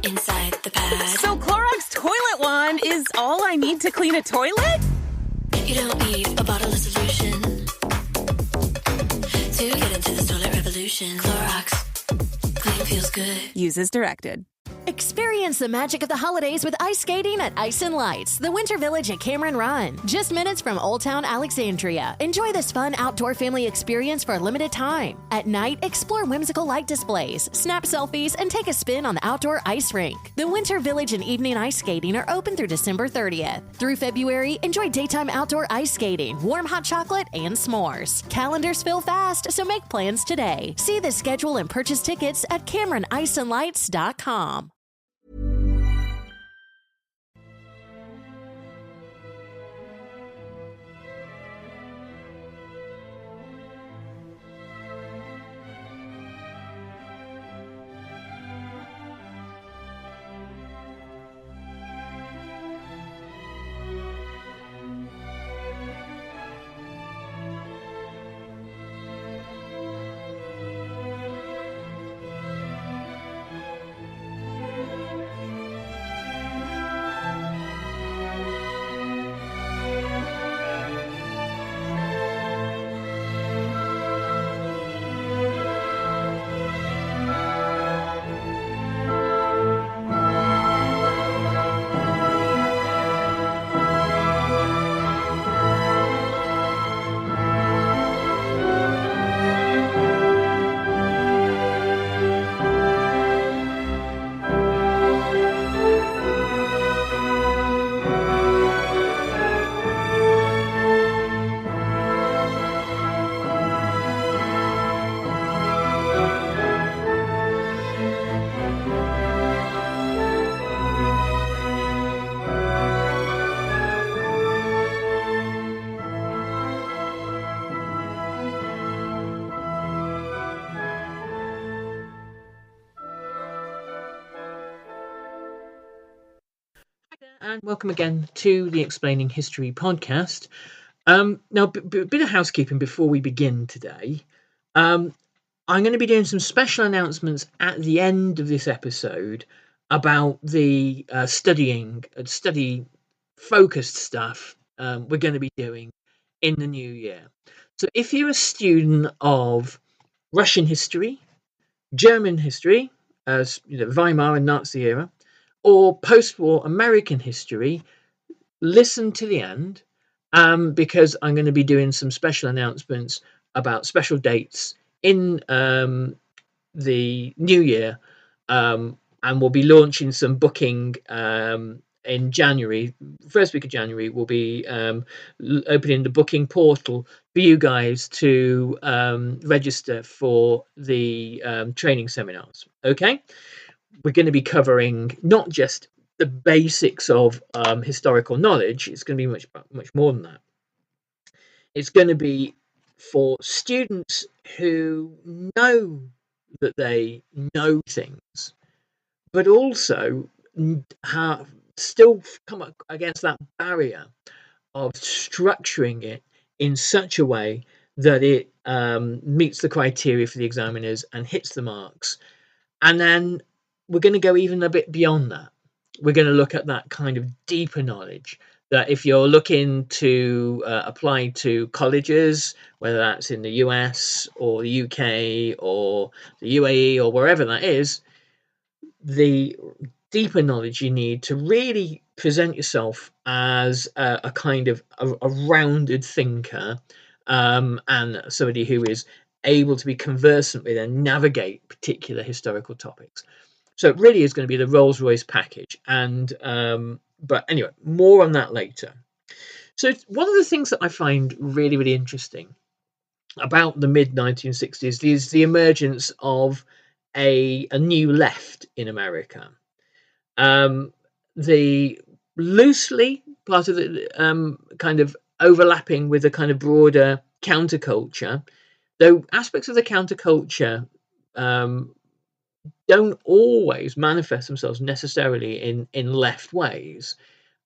inside the pad. So Clorox Toilet Wand is all I need to clean a toilet? You don't need a bottle of solution to get into this toilet revolution. Clorox, clean feels good. Use as directed. Experience the magic of the holidays with ice skating at Ice and Lights, the Winter Village at Cameron Run. Just minutes from Old Town Alexandria. Enjoy this fun outdoor family experience for a limited time. At night, explore whimsical light displays, snap selfies, and take a spin on the outdoor ice rink. The Winter Village and evening ice skating are open through December 30th. Through February, enjoy daytime outdoor ice skating, warm hot chocolate, and s'mores. Calendars fill fast, so make plans today. See the schedule and purchase tickets at CameronIceandLights.com. And welcome again to the Explaining History podcast. Now, bit of housekeeping before we begin today. I'm going to be doing some special announcements at the end of this episode about the study-focused stuff we're going to be doing in the new year. So if you're a student of Russian history, German history, as you know, Weimar and Nazi era, or post-war American history, listen to the end because I'm going to be doing some special announcements about special dates in the new year, and we'll be launching some booking in January. First week of January, we'll be opening the booking portal for you guys to register for the training seminars. Okay? We're going to be covering not just the basics of historical knowledge. It's going to be much more than that. It's going to be for students who know that they know things, but also have still come up against that barrier of structuring it in such a way that it meets the criteria for the examiners and hits the marks. And then we're going to go even a bit beyond that. We're going to look at that kind of deeper knowledge that if you're looking to apply to colleges, whether that's in the US or the UK or the UAE or wherever that is, the deeper knowledge you need to really present yourself as a kind of a rounded thinker and somebody who is able to be conversant with and navigate particular historical topics. So it really is going to be the Rolls-Royce package. And but anyway, more on that later. So one of the things that I find really, really interesting about the mid-1960s is the emergence of a new left in America. The loosely part of the kind of overlapping with a kind of broader counterculture, though aspects of the counterculture don't always manifest themselves necessarily in left ways.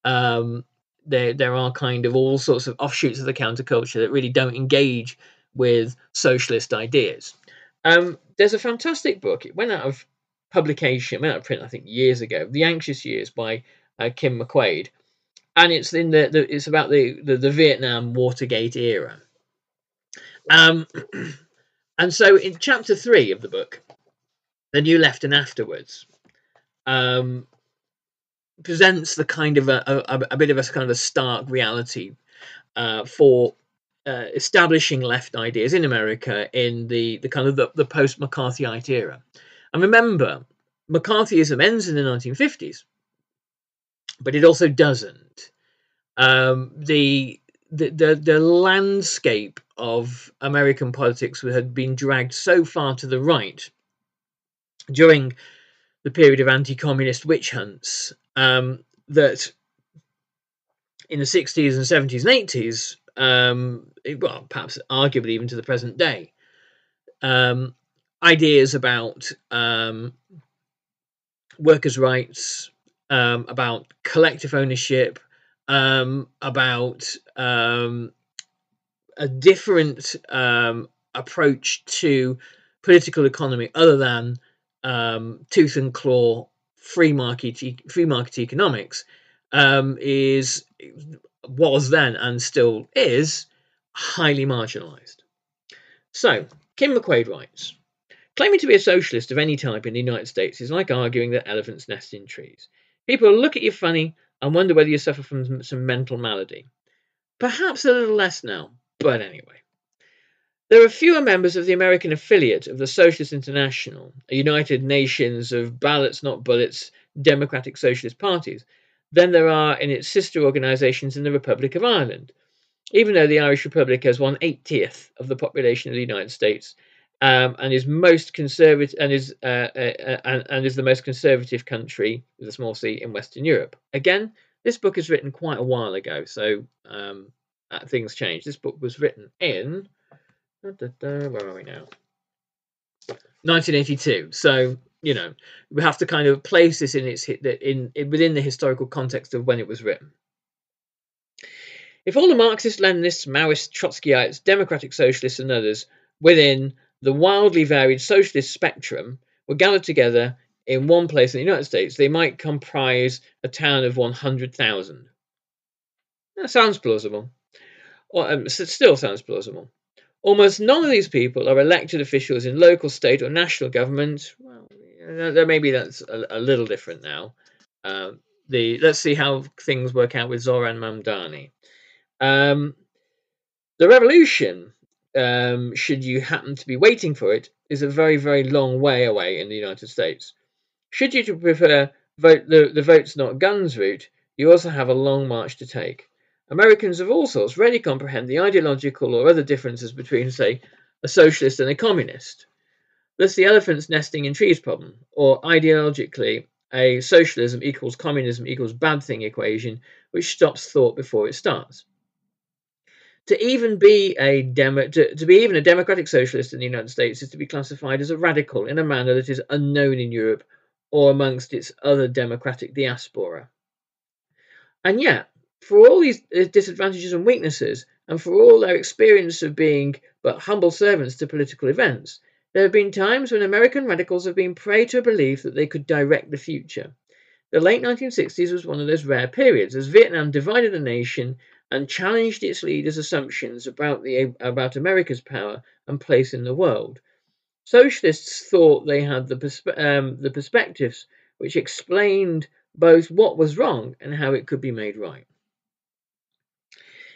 There are kind of all sorts of offshoots of the counterculture that really don't engage with socialist ideas. There's a fantastic book. It went out of publication, went out of print I think years ago, The Anxious Years by Kim McQuaid, and it's in it's about the Vietnam Watergate era. And so in chapter 3 of the book, The New Left and Afterwards, presents the kind of a bit of a kind of a stark reality for establishing left ideas in America in the kind of the post McCarthyite era. And remember, McCarthyism ends in the 1950s, but it also doesn't. The landscape of American politics had been dragged so far to the right during the period of anti-communist witch hunts that in the 60s and 70s and 80s, well, perhaps arguably even to the present day, ideas about workers' rights, about collective ownership, about a different approach to political economy other than tooth and claw free market economics, was then and still is highly marginalized. So Kim McQuaid writes, claiming to be a socialist of any type in the United States is like arguing that elephants nest in trees. People will look at you funny and wonder whether you suffer from some mental malady. Perhaps a little less now, but anyway. There are fewer members of the American affiliate of the Socialist International, a United Nations of ballots not bullets democratic socialist parties, than there are in its sister organisations in the Republic of Ireland, even though the Irish Republic has 1/80th of the population of the United States, and is most conservative and is the most conservative country with a small c in Western Europe. Again, this book is written quite a while ago, so things change. This book was written in where are we now? 1982. So we have to kind of place this in within the historical context of when it was written. If all the Marxists, Leninists, Maoists, Trotskyites, democratic socialists, and others within the wildly varied socialist spectrum were gathered together in one place in the United States, they might comprise a town of 100,000. That sounds plausible. Or it still sounds plausible. Almost none of these people are elected officials in local, state, or national government. Well, maybe that's a little different now. Let's see how things work out with Zoran Mamdani. The revolution, should you happen to be waiting for it, is a very, very long way away in the United States. Should you prefer the votes not guns route, you also have a long march to take. Americans of all sorts rarely comprehend the ideological or other differences between, say, a socialist and a communist. Thus, the elephants nesting in trees problem, or ideologically, a socialism equals communism equals bad thing equation, which stops thought before it starts. To be even a democratic socialist in the United States is to be classified as a radical in a manner that is unknown in Europe or amongst its other democratic diaspora. And yet, for all these disadvantages and weaknesses, and for all their experience of being but humble servants to political events, there have been times when American radicals have been prey to a belief that they could direct the future. The late 1960s was one of those rare periods, as Vietnam divided the nation and challenged its leaders' assumptions about America's power and place in the world. Socialists thought they had the perspectives which explained both what was wrong and how it could be made right.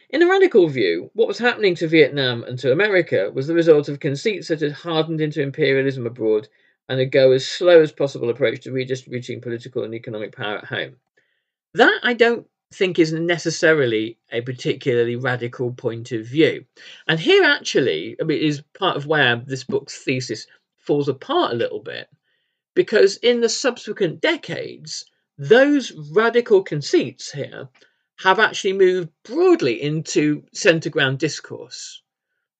In a radical view, what was happening to Vietnam and to America was the result of conceits that had hardened into imperialism abroad and a go as slow as possible approach to redistributing political and economic power at home. That, I don't think, is necessarily a particularly radical point of view. And here actually, is part of where this book's thesis falls apart a little bit, because in the subsequent decades, those radical conceits here have actually moved broadly into centre ground discourse.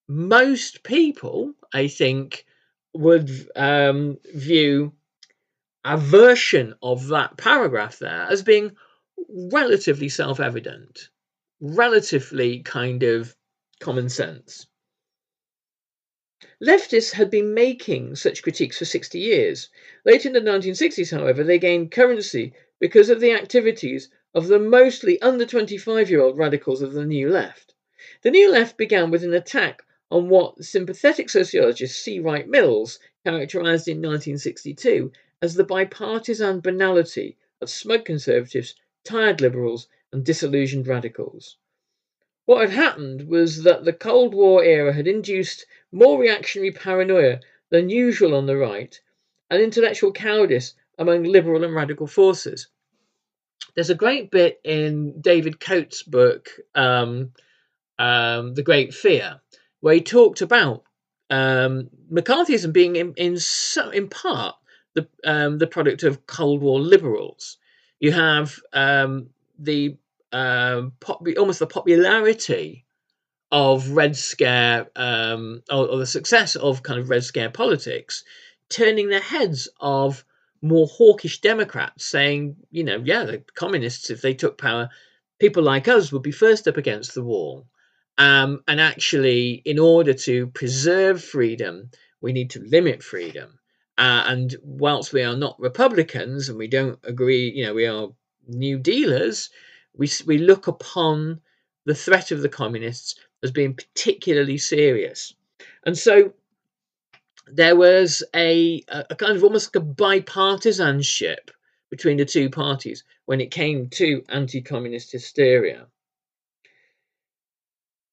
Most people, I think, would view a version of that paragraph there as being relatively self-evident, relatively kind of common sense. Leftists had been making such critiques for 60 years. Late in the 1960s, however, they gained currency because of the activities of the mostly under 25-year-old radicals of the New Left. The New Left began with an attack on what sympathetic sociologist C. Wright Mills characterized in 1962 as the bipartisan banality of smug conservatives, tired liberals, and disillusioned radicals. What had happened was that the Cold War era had induced more reactionary paranoia than usual on the right and intellectual cowardice among liberal and radical forces. There's a great bit in David Coates' book, The Great Fear, where he talked about McCarthyism being in part the product of Cold War liberals. You have the almost the popularity of Red Scare or the success of kind of Red Scare politics, turning the heads of more hawkish Democrats, saying, yeah, the communists, if they took power, people like us would be first up against the wall. And actually, in order to preserve freedom, we need to limit freedom. And whilst we are not Republicans and we don't agree, we are New Dealers, we look upon the threat of the communists as being particularly serious. And so there was a kind of almost like a bipartisanship between the two parties when it came to anti-communist hysteria.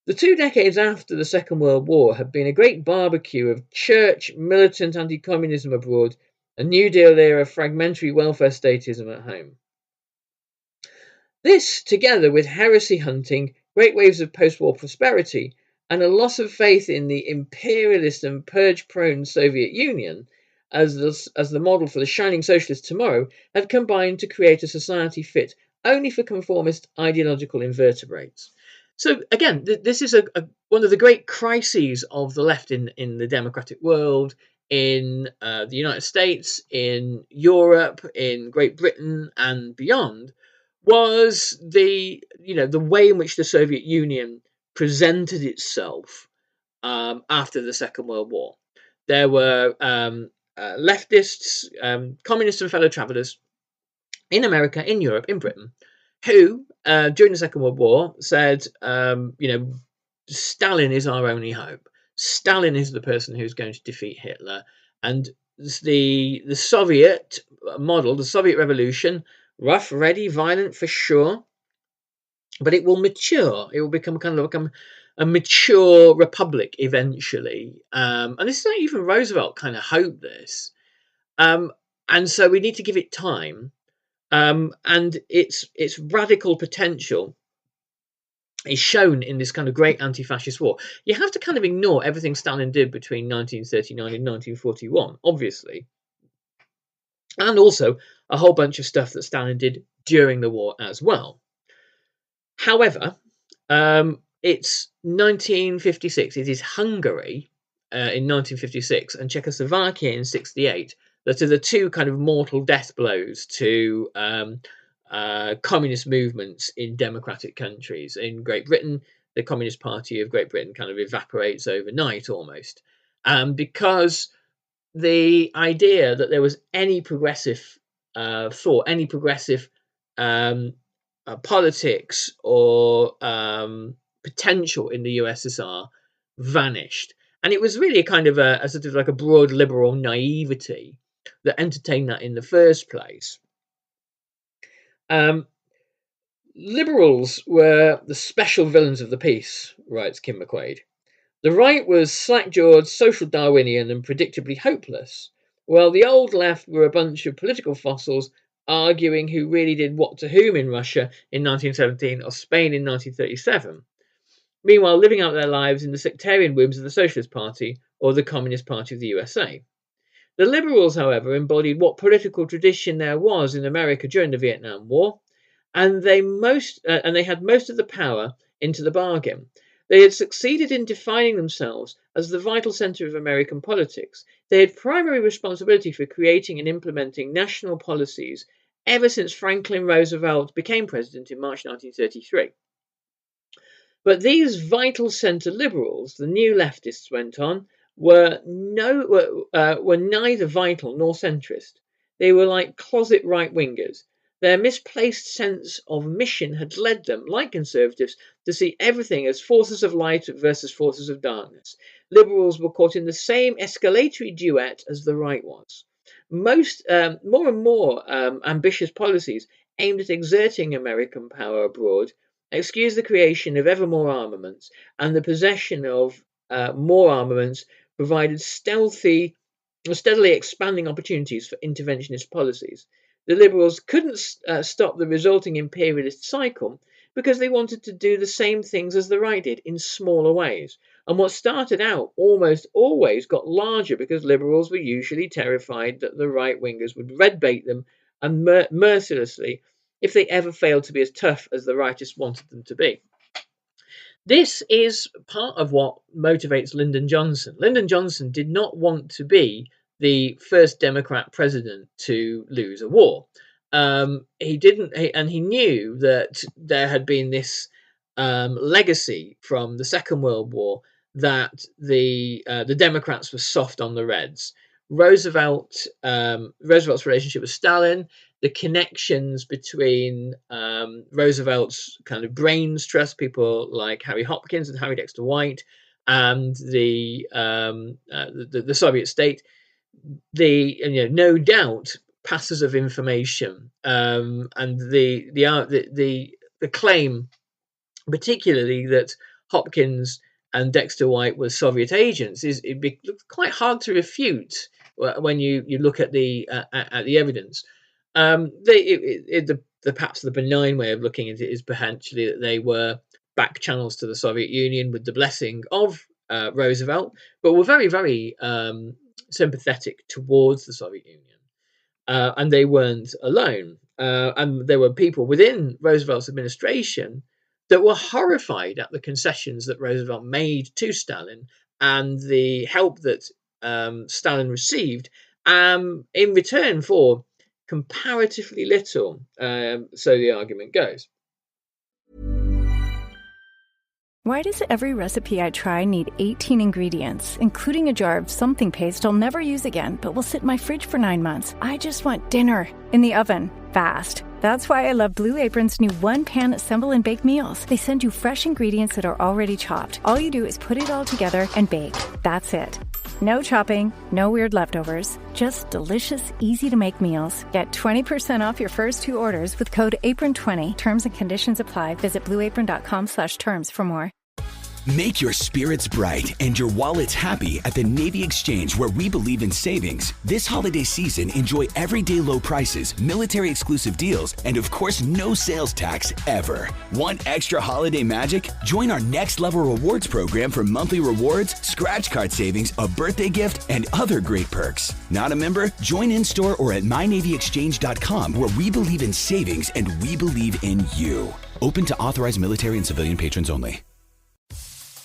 The 2 decades after the Second World War had been a great barbecue of church, militant anti-communism abroad, and New Deal era fragmentary welfare statism at home. This, together with heresy hunting, great waves of post-war prosperity, and a loss of faith in the imperialist and purge-prone Soviet Union as the model for the shining socialist tomorrow, had combined to create a society fit only for conformist ideological invertebrates. So again, this is one of the great crises of the left in the democratic world, in the United States, in Europe, in Great Britain, and beyond, was the way in which the Soviet Union presented itself after the Second World War. There were leftists, communists, and fellow travellers in America, in Europe, in Britain, who during the Second World War said, Stalin is our only hope. Stalin is the person who's going to defeat Hitler, and the Soviet model, the Soviet revolution, rough, ready, violent for sure, but it will mature. It will become a mature republic eventually. And this is not even Roosevelt kind of hoped this. And so we need to give it time. And its radical potential is shown in this kind of great anti-fascist war. You have to kind of ignore everything Stalin did between 1939 and 1941, obviously. And also a whole bunch of stuff that Stalin did during the war as well. However, it's 1956. It is Hungary in 1956 and Czechoslovakia in 1968 that are the two kind of mortal death blows to communist movements in democratic countries. In Great Britain, the Communist Party of Great Britain kind of evaporates overnight almost, because the idea that there was any progressive thought, any progressive politics or potential in the USSR vanished. And it was really a kind of a sort of like a broad liberal naivety that entertained that in the first place. Liberals were the special villains of the piece, writes Kim McQuaid. The right was slack-jawed, social Darwinian and predictably hopeless, while the old left were a bunch of political fossils arguing who really did what to whom in Russia in 1917 or Spain in 1937, meanwhile living out their lives in the sectarian whims of the Socialist Party or the Communist Party of the USA. The liberals, however, embodied what political tradition there was in America during the Vietnam War, and they had most of the power into the bargain. They had succeeded in defining themselves as the vital centre of American politics. They had primary responsibility for creating and implementing national policies ever since Franklin Roosevelt became president in March 1933. But these vital centre liberals, the new leftists, went on, were neither vital nor centrist. They were like closet right-wingers. Their misplaced sense of mission had led them, like conservatives, to see everything as forces of light versus forces of darkness. Liberals were caught in the same escalatory duet as the right was. More and more ambitious policies aimed at exerting American power abroad excuse the creation of ever more armaments, and the possession of more armaments provided steadily expanding opportunities for interventionist policies. The Liberals couldn't stop the resulting imperialist cycle because they wanted to do the same things as the right did in smaller ways. And what started out almost always got larger because Liberals were usually terrified that the right-wingers would red-bait them and mercilessly if they ever failed to be as tough as the rightists wanted them to be. This is part of what motivates Lyndon Johnson. Lyndon Johnson did not want to be the first Democrat president to lose a war. He didn't, and he knew that there had been this legacy from the Second World War that the Democrats were soft on the Reds. Roosevelt's relationship with Stalin, the connections between Roosevelt's kind of brains trust, people like Harry Hopkins and Harry Dexter White, and the Soviet state, no doubt passes of information, and the claim, particularly that Hopkins and Dexter White were Soviet agents, is quite hard to refute when you look at the evidence. Perhaps the benign way of looking at it is potentially that they were back channels to the Soviet Union with the blessing of Roosevelt, but were very, very sympathetic towards the Soviet Union. And they weren't alone. And there were people within Roosevelt's administration that were horrified at the concessions that Roosevelt made to Stalin and the help that Stalin received in return for comparatively little. So the argument goes. Why does every recipe I try need 18 ingredients, including a jar of something paste I'll never use again, but will sit in my fridge for 9 months? I just want dinner in the oven, fast. That's why I love Blue Apron's new one-pan assemble and bake meals. They send you fresh ingredients that are already chopped. All you do is put it all together and bake. That's it. No chopping, no weird leftovers, just delicious, easy-to-make meals. Get 20% off your first 2 orders with code APRON20. Terms and conditions apply. Visit blueapron.com/terms for more. Make your spirits bright and your wallets happy at the Navy Exchange, where we believe in savings. This holiday season, enjoy everyday low prices, military exclusive deals, and of course, no sales tax ever. Want extra holiday magic? Join our Next Level Rewards program for monthly rewards, scratch card savings, a birthday gift, and other great perks. Not a member? Join in-store or at mynavyexchange.com, where we believe in savings and we believe in you. Open to authorized military and civilian patrons only.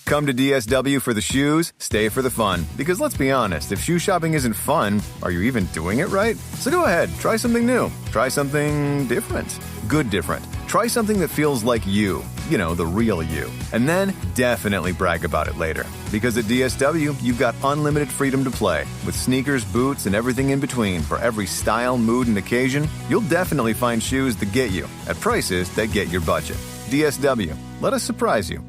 Come to DSW for the shoes, stay for the fun. Because let's be honest, if shoe shopping isn't fun, are you even doing it right? So go ahead, try something new. Try something different. Good different. Try something that feels like you. You know, the real you. And then definitely brag about it later. Because at DSW, you've got unlimited freedom to play. With sneakers, boots, and everything in between for every style, mood, and occasion, you'll definitely find shoes that get you at prices that get your budget. DSW. Let us surprise you.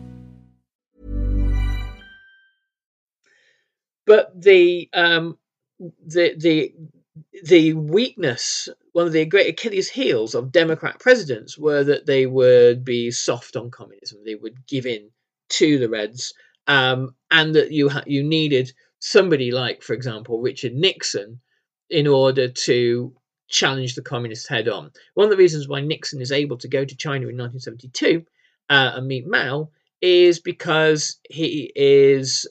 But the weakness, one of the great Achilles heels of Democrat presidents, were that they would be soft on communism. They would give in to the Reds, and that you needed somebody like, for example, Richard Nixon, in order to challenge the communists head on. One of the reasons why Nixon is able to go to China in 1972 and meet Mao is because he is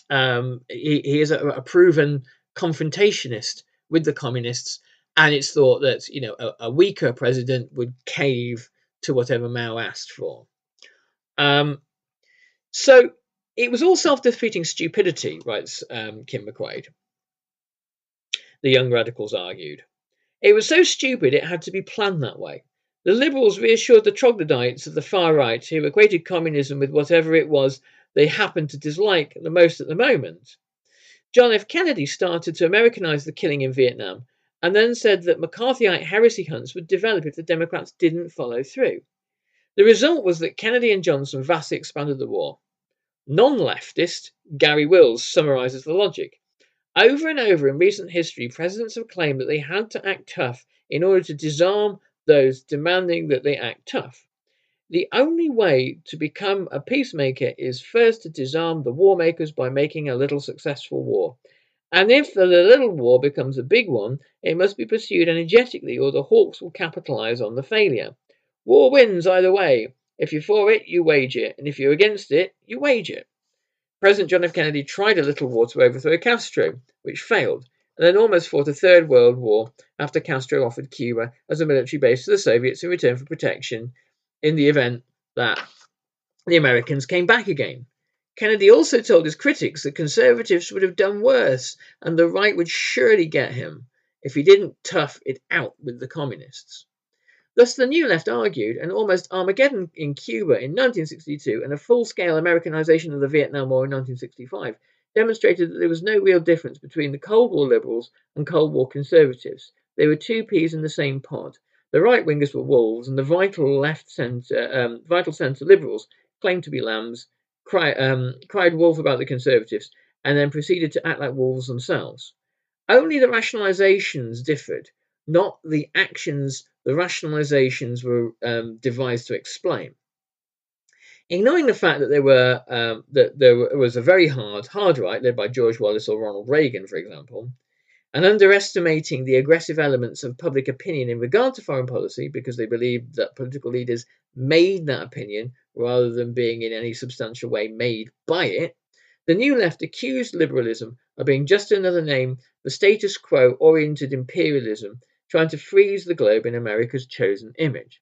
he is a proven confrontationist with the communists, and it's thought that a weaker president would cave to whatever Mao asked for. So it was all self-defeating stupidity, writes Kim McQuaid. The young radicals argued. It was so stupid it had to be planned that way. The liberals reassured the troglodytes of the far right, who equated communism with whatever it was they happen to dislike the most at the moment. John F. Kennedy started to Americanize the killing in Vietnam and then said that McCarthyite heresy hunts would develop if the Democrats didn't follow through. The result was that Kennedy and Johnson vastly expanded the war. Non-leftist Gary Wills summarizes the logic. Over and over in recent history, presidents have claimed that they had to act tough in order to disarm those demanding that they act tough. The only way to become a peacemaker is first to disarm the war makers by making a little successful war. And if the little war becomes a big one, it must be pursued energetically or the hawks will capitalize on the failure. War wins either way. If you're for it, you wage it, and if you're against it, you wage it. President John F. Kennedy tried a little war to overthrow Castro, which failed, and then almost fought a third world war after Castro offered Cuba as a military base to the Soviets in return for protection in the event that the Americans came back again. Kennedy also told his critics that conservatives would have done worse, and the right would surely get him if he didn't tough it out with the communists. Thus, the New Left argued an almost Armageddon in Cuba in 1962 and a full-scale Americanization of the Vietnam War in 1965 demonstrated that there was no real difference between the Cold War liberals and Cold War conservatives. They were two peas in the same pod. The right-wingers were wolves, and the vital centre liberals claimed to be lambs, cried wolf about the conservatives, and then proceeded to act like wolves themselves. Only the rationalizations differed, not the actions the rationalizations were devised to explain. Ignoring the fact that there was a very hard right led by George Wallace or Ronald Reagan, for example, and underestimating the aggressive elements of public opinion in regard to foreign policy because they believed that political leaders made that opinion rather than being in any substantial way made by it, the New Left accused liberalism of being just another name for status quo-oriented imperialism, trying to freeze the globe in America's chosen image.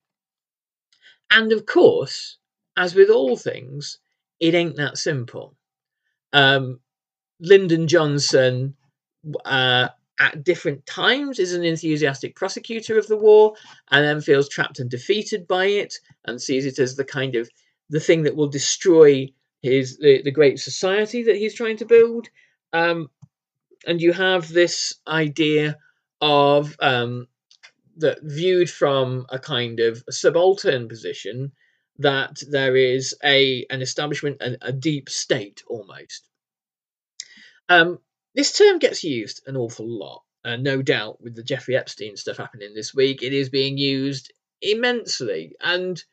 And of course, as with all things, it ain't that simple. Lyndon Johnson, at different times, is an enthusiastic prosecutor of the war, and then feels trapped and defeated by it, and sees it as the thing that will destroy the great society that he's trying to build. And you have this idea of that viewed from a kind of subaltern position, that there is an establishment, a deep state almost. This term gets used an awful lot, no doubt with the Jeffrey Epstein stuff happening this week. It is being used immensely, and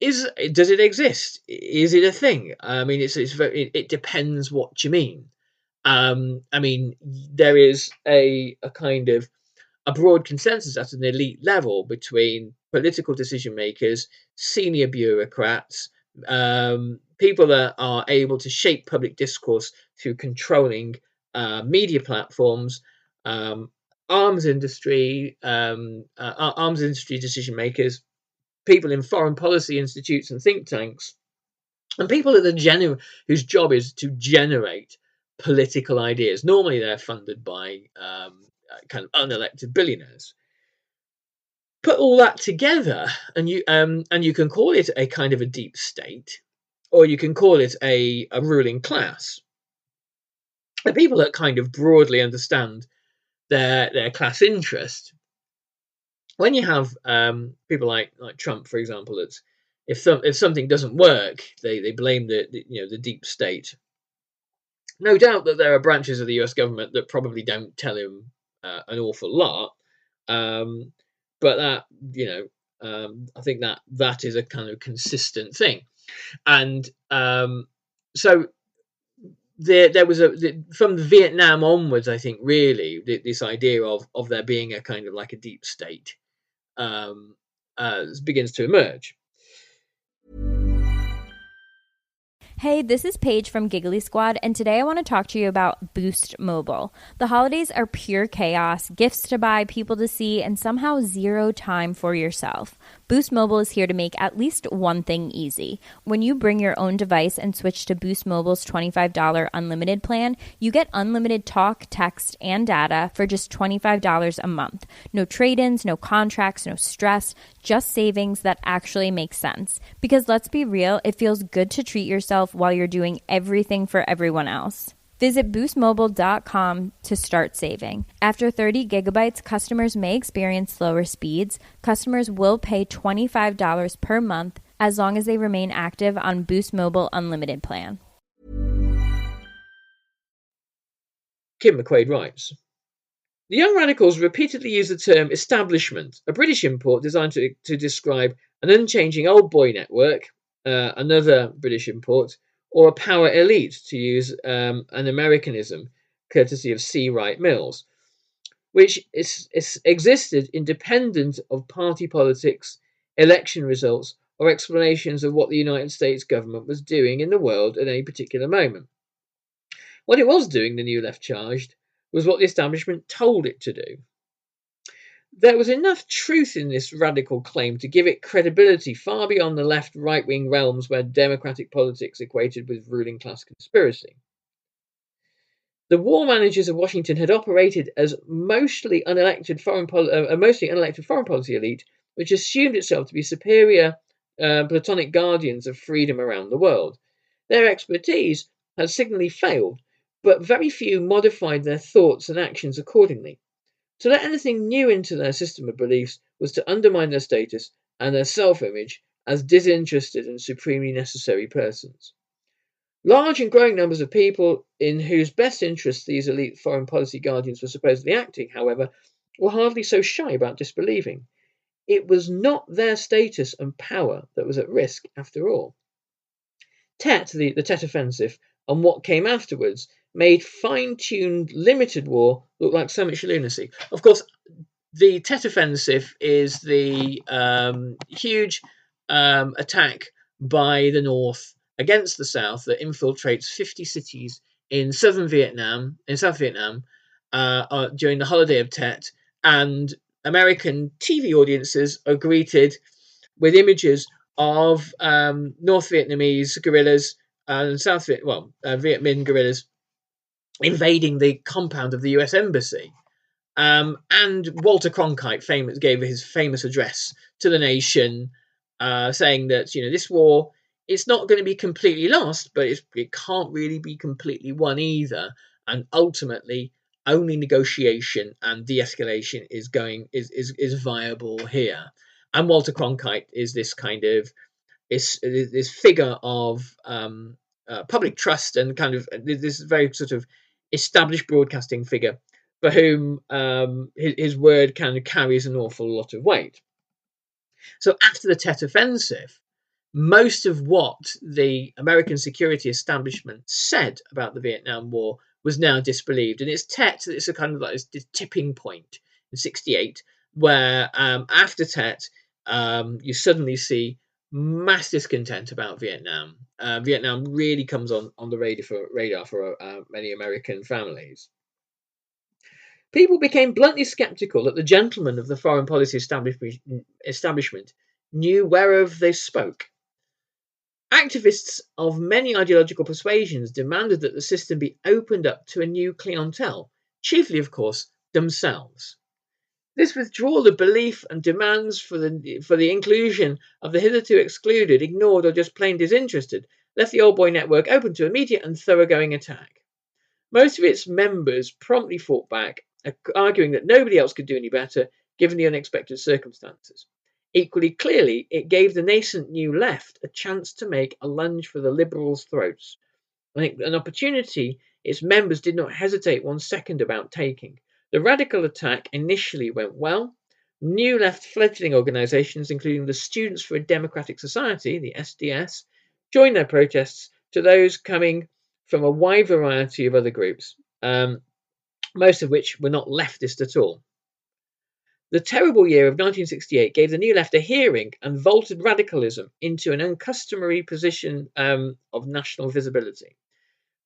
does it exist? Is it a thing? I mean, it depends what you mean. I mean, there is a kind of a broad consensus at an elite level between political decision makers, senior bureaucrats, people that are able to shape public discourse through controlling media platforms, arms industry decision makers, people in foreign policy institutes and think tanks, and people at whose job is to generate political ideas. Normally, they're funded by kind of unelected billionaires. Put all that together, and you can call it a kind of a deep state, or you can call it a ruling class. The people that kind of broadly understand their class interest. When you have people like Trump, for example, that if something doesn't work, they blame the deep state. No doubt that there are branches of the US government that probably don't tell him an awful lot, but that I think that is a kind of consistent thing, and so there was from Vietnam onwards, I think really this idea of there being a kind of like a deep state begins to emerge. Hey, this is Paige from Giggly Squad, and today I want to talk to you about Boost Mobile. The holidays are pure chaos, gifts to buy, people to see, and somehow zero time for yourself. Boost Mobile is here to make at least one thing easy. When you bring your own device and switch to Boost Mobile's $25 unlimited plan, you get unlimited talk, text, and data for just $25 a month. No trade-ins, no contracts, no stress, just savings that actually make sense. Because let's be real, it feels good to treat yourself yourself while you're doing everything for everyone else. Visit boostmobile.com to start saving. After 30 gigabytes, customers may experience slower speeds. Customers will pay $25 per month as long as they remain active on Boost Mobile Unlimited plan. Kim McQuaid writes, the Young Radicals repeatedly use the term establishment, a British import designed to describe an unchanging old boy network, another British import, or a power elite, to use an Americanism, courtesy of C. Wright Mills, which existed independent of party politics, election results, or explanations of what the United States government was doing in the world at any particular moment. What it was doing, the New Left charged, was what the establishment told it to do. There was enough truth in this radical claim to give it credibility far beyond the left right-wing realms where democratic politics equated with ruling class conspiracy. The war managers of Washington had operated as mostly unelected foreign policy elite, which assumed itself to be superior platonic guardians of freedom around the world. Their expertise had signally failed, but very few modified their thoughts and actions accordingly. To let anything new into their system of beliefs was to undermine their status and their self-image as disinterested and supremely necessary persons. Large and growing numbers of people in whose best interests these elite foreign policy guardians were supposedly acting, however, were hardly so shy about disbelieving. It was not their status and power that was at risk, after all. Tet, the Tet Offensive, and what came afterwards made fine-tuned, limited war look like so much lunacy. Of course, the Tet Offensive is the huge attack by the North against the South that infiltrates 50 cities in South Vietnam, during the holiday of Tet, and American TV audiences are greeted with images of North Vietnamese guerrillas and Viet Minh guerrillas invading the compound of the US Embassy. And Walter Cronkite gave his famous address to the nation, saying that this war, it's not going to be completely lost, but it can't really be completely won either. And ultimately, only negotiation and de-escalation is viable here. And Walter Cronkite is this kind of this figure of public trust and kind of this very sort of established broadcasting figure for whom his word kind of carries an awful lot of weight. So after the Tet Offensive, most of what the American security establishment said about the Vietnam War was now disbelieved. And it's Tet that it's a kind of like this tipping point in 1968, where after Tet, you suddenly see mass discontent about Vietnam. Vietnam really comes on the radar for many American families. People became bluntly sceptical that the gentlemen of the foreign policy establishment knew whereof they spoke. Activists of many ideological persuasions demanded that the system be opened up to a new clientele, chiefly, of course, themselves. This withdrawal of belief and demands for the inclusion of the hitherto excluded, ignored, or just plain disinterested left the old boy network open to immediate and thoroughgoing attack. Most of its members promptly fought back, arguing that nobody else could do any better given the unexpected circumstances. Equally clearly, it gave the nascent New Left a chance to make a lunge for the liberals' throats, an opportunity its members did not hesitate 1 second about taking. The radical attack initially went well. New Left fledgling organisations, including the Students for a Democratic Society, the SDS, joined their protests to those coming from a wide variety of other groups, most of which were not leftist at all. The terrible year of 1968 gave the New Left a hearing and vaulted radicalism into an uncustomary position of national visibility.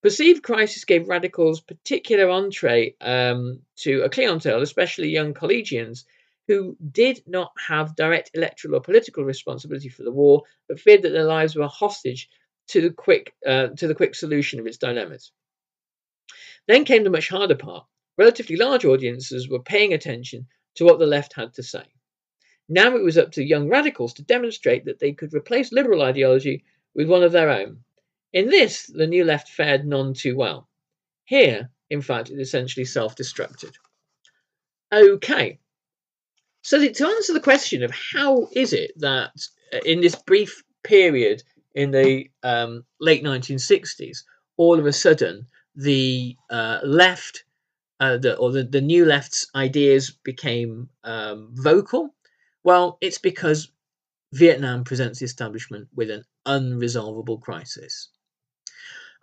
Perceived crisis gave radicals particular entree to a clientele, especially young collegians, who did not have direct electoral or political responsibility for the war, but feared that their lives were hostage to the quick solution of its dilemmas. Then came the much harder part. Relatively large audiences were paying attention to what the left had to say. Now it was up to young radicals to demonstrate that they could replace liberal ideology with one of their own. In this, the New Left fared none too well. Here, in fact, it essentially self-destructed. Okay, so to answer the question of how is it that in this brief period in the late 1960s, all of a sudden the left, the New Left's ideas became vocal? Well, it's because Vietnam presents the establishment with an unresolvable crisis.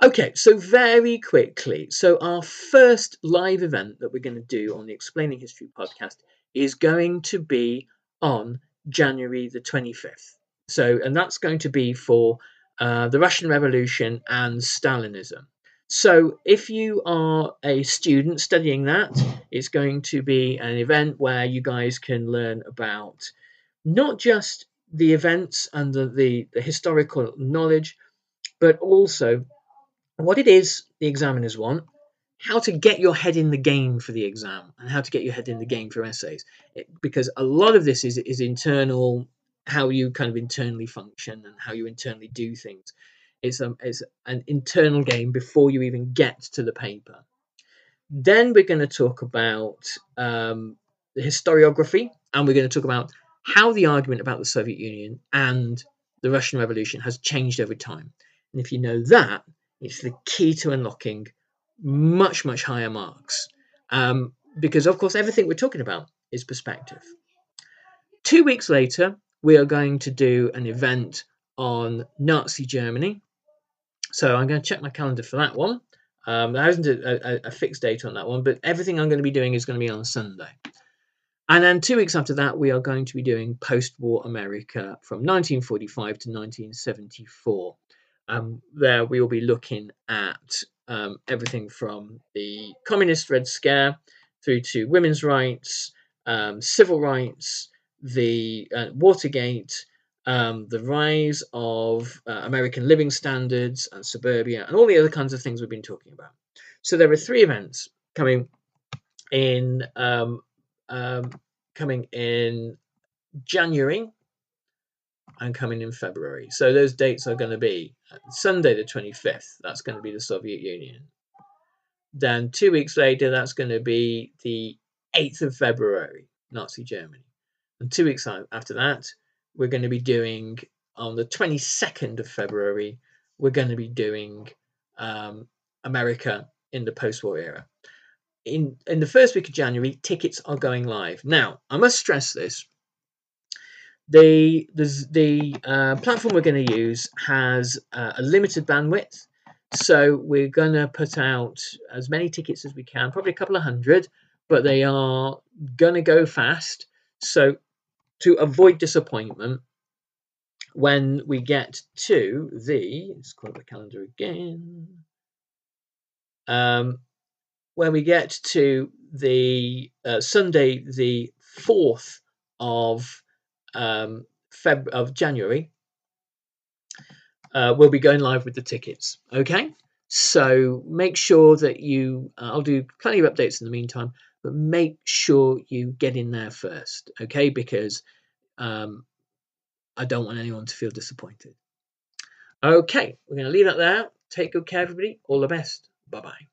Okay, so very quickly, so our first live event that we're going to do on the Explaining History podcast is going to be on January the 25th. So, and that's going to be for the Russian Revolution and Stalinism. So, if you are a student studying that, it's going to be an event where you guys can learn about not just the events and the historical knowledge, but also what it is the examiners want, how to get your head in the game for the exam, and how to get your head in the game for essays. Because a lot of this is internal, how you kind of internally function and how you internally do things. It's an internal game before you even get to the paper. Then we're going to talk about the historiography, and we're going to talk about how the argument about the Soviet Union and the Russian Revolution has changed over time. And if you know that, it's the key to unlocking much, much higher marks. Because, of course, everything we're talking about is perspective. 2 weeks later, we are going to do an event on Nazi Germany. So I'm going to check my calendar for that one. There isn't a fixed date on that one, but everything I'm going to be doing is going to be on Sunday. And then 2 weeks after that, we are going to be doing post-war America from 1945 to 1974. There we will be looking at everything from the communist Red Scare through to women's rights, civil rights, the Watergate, the rise of American living standards and suburbia, and all the other kinds of things we've been talking about. So there are 3 events coming in January and coming in February. So those dates are going to be Sunday the 25th. That's going to be the Soviet Union. Then 2 weeks later, that's going to be the 8th of February, Nazi Germany. And 2 weeks after that, we're going to be doing, on the 22nd of February, we're going to be doing America in the post-war era. In the first week of January, tickets are going live. Now, I must stress this. The platform we're going to use has a limited bandwidth. So we're going to put out as many tickets as we can, probably a couple of hundred, but they are going to go fast. So to avoid disappointment, when we get to let's call up the calendar again. When we get to the Sunday, the 4th of January, we'll be going live with the tickets. Okay, so make sure that I'll do plenty of updates in the meantime, but make sure you get in there first. Okay, because I don't want anyone to feel disappointed. Okay, we're going to leave that there. Take good care, everybody. All the best. Bye bye.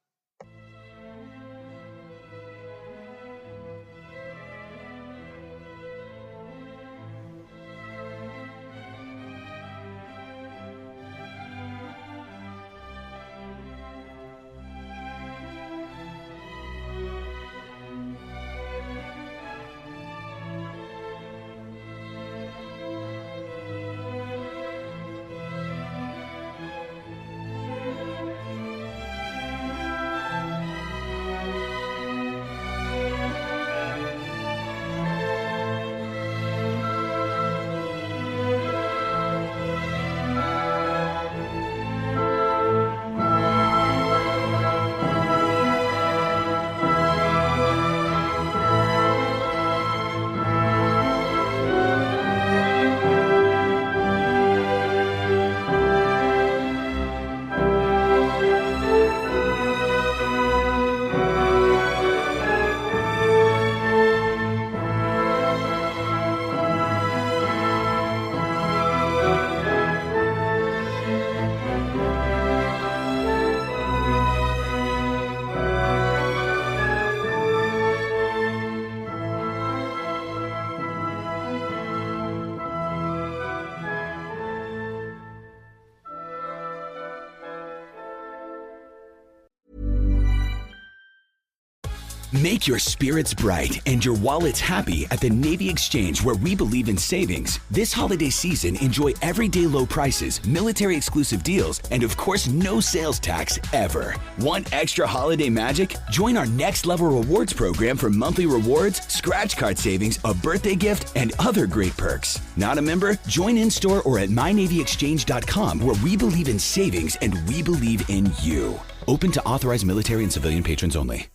Make your spirits bright and your wallets happy at the Navy Exchange, where we believe in savings. This holiday season, enjoy everyday low prices, military exclusive deals, and of course, no sales tax ever. Want extra holiday magic? Join our next level rewards program for monthly rewards, scratch card savings, a birthday gift, and other great perks. Not a member? Join in store or at mynavyexchange.com, where we believe in savings and we believe in you. Open to authorized military and civilian patrons only.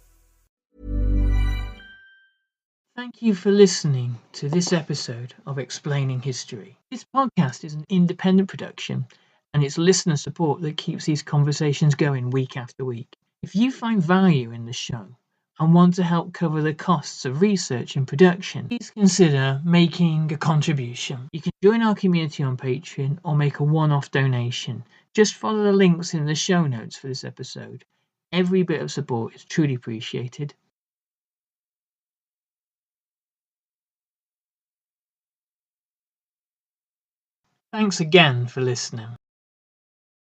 Thank you for listening to this episode of Explaining History. This podcast is an independent production, and it's listener support that keeps these conversations going week after week. If you find value in the show and want to help cover the costs of research and production, please consider making a contribution. You can join our community on Patreon or make a one-off donation. Just follow the links in the show notes for this episode. Every bit of support is truly appreciated. Thanks again for listening.